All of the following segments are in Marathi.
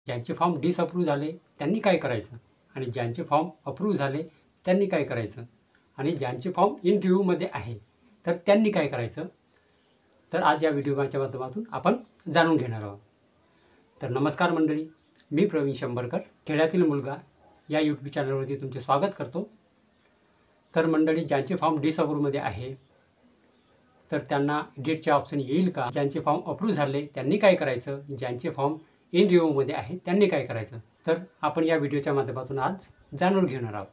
ज्यांचे फॉर्म डिसअप्रूव्ह झाले त्यांनी काय करायचं आणि ज्यांचे फॉर्म अप्रूव्ह झाले त्यांनी काय करायचं आणि ज्यांचे फॉर्म इन रिव्ह्यूमध्ये आहे तर त्यांनी काय करायचं, तर आज या व्हिडिओच्या माध्यमातून आपण जाणून घेणार आहोत. तर नमस्कार मंडळी, मी प्रवीण शंभरकर, खेड्यातील मुलगा या यूट्यूब चॅनलवरती तुमचे स्वागत करतो. तर मंडळी, ज्यांचे फॉर्म डिसअप्रूव्हमध्ये आहे तर त्यांना एडिटचे ऑप्शन येईल का? ज्यांचे फॉर्म अप्रूव्ह झाले त्यांनी काय करायचं, ज्यांचे फॉर्म इन रिव्ह्यूमध्ये आहे त्यांनी काय करायचं, तर आपण या व्हिडिओच्या माध्यमातून आज जाणून घेणार आहोत.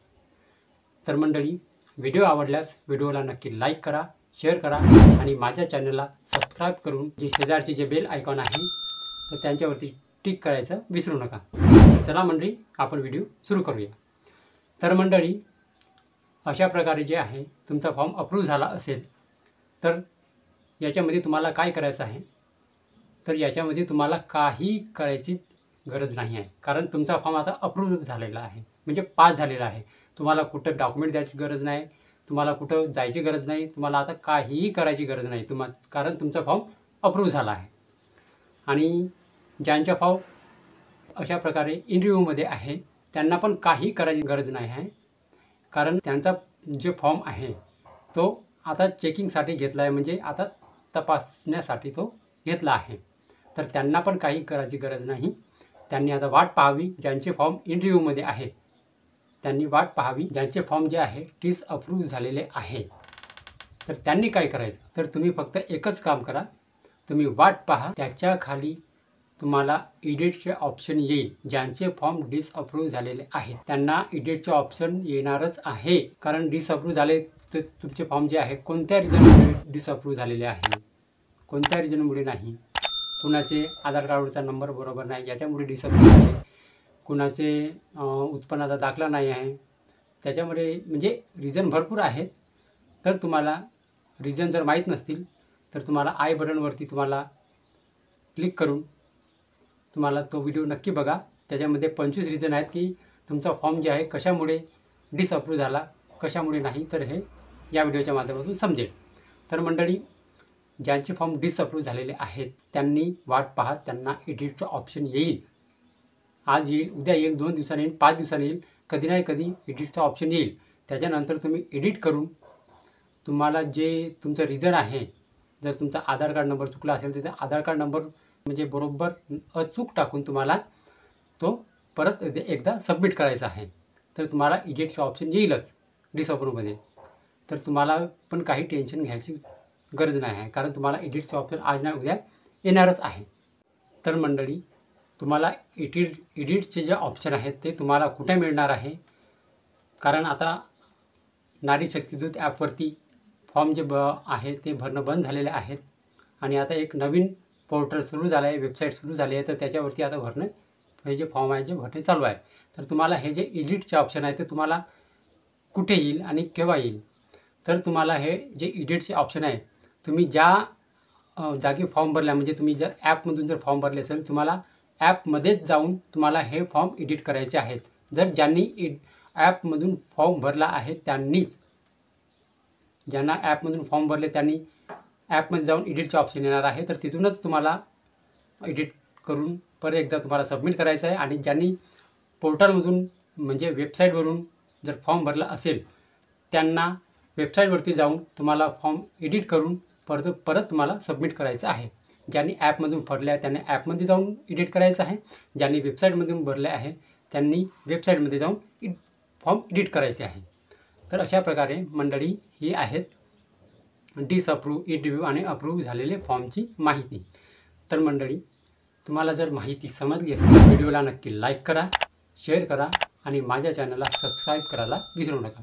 तर मंडळी, व्हिडिओ आवडल्यास व्हिडिओला नक्की लाईक करा, शेअर करा आणि माझ्या चॅनलला सबस्क्राईब करून जे शेजारचे जे बेल आयकॉन आहे तर त्यांच्यावरती टिक करायचं विसरू नका. चला मंडळी, आपण व्हिडिओ सुरू करूया. तर मंडळी, अशा प्रकारे जे आहे तुमचा फॉर्म अप्रूव्ह झाला असेल तर याच्यामध्ये तुम्हाला काय करायचं आहे, तर याच्यामध्ये तुम्हाला काही करायची गरज नाही आहे, कारण तुमचा फॉर्म आता अप्रूव्ह झालेला आहे, म्हणजे पास झालेला आहे. तुम्हाला कुठं डॉक्युमेंट द्यायची गरज नाही, तुम्हाला कुठं जायची गरज नाही, तुम्हाला आता काहीही करायची गरज नाही कारण तुमचा फॉर्म अप्रूव्ह झाला आहे. आणि ज्यांच्या फॉर्म अशा प्रकारे इन रिव्ह्यूमध्ये आहे त्यांना पण काही करायची गरज नाही आहे, कारण त्यांचा जे फॉर्म आहे तो आता चेकिंगसाठी घेतला आहे, म्हणजे आता तपासण्यासाठी तो घेतला आहे. तर त्यांना पण काही करायची गरज नाही. त्यांनी आता वाट पाहावी. ज्यांचे फॉर्म इन रिव्ह्यूमध्ये आहे त्यांनी वाट पाहावी. ज्यांचे फॉर्म जे आहे डिसअप्रूव्ह झालेले आहे तर त्यांनी काय करायचं, तर तुम्ही फक्त एकच काम करा, तुम्ही वाट पहा. त्याच्या खाली तुम्हाला एडिटचे ऑप्शन येईल. ज्यांचे फॉर्म डिसअप्रूव्ह झालेले आहेत त्यांना एडिटचे ऑप्शन येणारच आहे, कारण डिसअप्रूव्ह झाले तर तुमचे फॉर्म जे आहे कोणत्या रिजनमुळे डिसअप्रूव्ह झालेले आहे, कोणत्या रिजनमुळे नाही. कुणाचे आधार कार्डवरचा नंबर बरोबर नाही याच्यामुळे डिसअप्रूव्ह झाले, कुणाचे उत्पन्नाचा दाखला नाही आहे त्याच्यामुळे, म्हणजे रिझन भरपूर आहेत. तर तुम्हाला रिझन जर माहीत नसतील तर तुम्हाला आय बटनवरती तुम्हाला क्लिक करून तुम्हाला तो व्हिडिओ नक्की बघा. त्याच्यामध्ये 25 रिझन आहेत की तुमचा फॉर्म जे आहे कशामुळे डिसअप्रूव्ह झाला, कशामुळे नाही, तर हे या व्हिडिओच्या माध्यमातून समजेल. तर मंडळी, ज्यांचे फॉर्म डिसअप्रूव्ह झालेले आहेत त्यांनी वाट पाहत, त्यांना एडिटचं ऑप्शन येईल. आज येईल, उद्या येईल, 2 दिवसांनी येईल, 5 दिवसांनी येईल, कधी नाही कधी एडिटचं ऑप्शन येईल. त्याच्यानंतर तुम्ही एडिट करून तुम्हाला जे तुमचं रिझन आहे, जर तुमचा आधार कार्ड नंबर चुकला असेल तर आधार कार्ड नंबर म्हणजे बरोबर अचूक टाकून तुम्हाला तो परत एकदा सबमिट करायचा आहे. तर तुम्हाला एडिटचं ऑप्शन येईलच डिसअप्रूव्हमध्ये. तर तुम्हाला पण काही टेन्शन घ्यायची गरज नाही आहे, कारण तुम्हाला एडिटचं ऑप्शन आज नाही उद्या येणारच आहे. तर मंडळी, तुम्हाला एडिटचे जे ऑप्शन आहेत ते तुम्हाला कुठे मिळणार आहे, कारण आता नारी शक्तिदूत ॲपवरती फॉर्म जे आहे ते भरणं बंद झालेले आहेत आणि आता एक नवीन पोर्टल सुरू झालं आहे, वेबसाईट सुरू झाली आहे, तर त्याच्यावरती आता भरणं हे जे फॉर्म आहे जे भरणे चालू आहे. तर तुम्हाला हे जे एडिटचे ऑप्शन आहे ते तुम्हाला कुठे येईल आणि केव्हा येईल, तर तुम्हाला हे जे एडिटचे ऑप्शन आहे तुम्ही ज्या जागी फॉर्म भरला, म्हणजे तुम्ही जर ॲपमधून जर फॉर्म भरले असेल तुम्हाला ॲपमध्येच जाऊन तुम्हाला हे फॉर्म एडिट करायचे आहेत. जर ज्यांनी ॲपमधून फॉर्म भरला आहे त्यांनीच, ज्यांना ॲपमधून फॉर्म भरले त्यांनी ॲपमध्ये जाऊन एडिटचे ऑप्शन येणार आहे, तर तिथूनच तुम्हाला एडिट करून परत एकदा तुम्हाला सबमिट करायचं आहे. आणि ज्यांनी पोर्टलमधून म्हणजे वेबसाईटवरून जर फॉर्म भरला असेल त्यांना वेबसाईटवरती जाऊन तुम्हाला फॉर्म एडिट करून परत तुम्हाला सबमिट करायचं आहे. ज्यांनी ॲपमधून भरले आहे त्यांनी ॲपमध्ये जाऊन एडिट करायचं आहे, ज्यांनी वेबसाईटमधून भरले आहे त्यांनी वेबसाईटमध्ये जाऊन फॉर्म एडिट करायचे आहे. तर अशा प्रकारे मंडळी ही आहेत डिसअप्रूव्ह, इन रिव्ह्यू आणि अप्रूव्ह झालेले फॉर्मची माहिती. तर मंडळी, तुम्हाला जर माहिती समजली असेल तर व्हिडिओला नक्की लाईक करा, शेअर करा आणि माझ्या चॅनलला सबस्क्राईब करायला विसरू नका.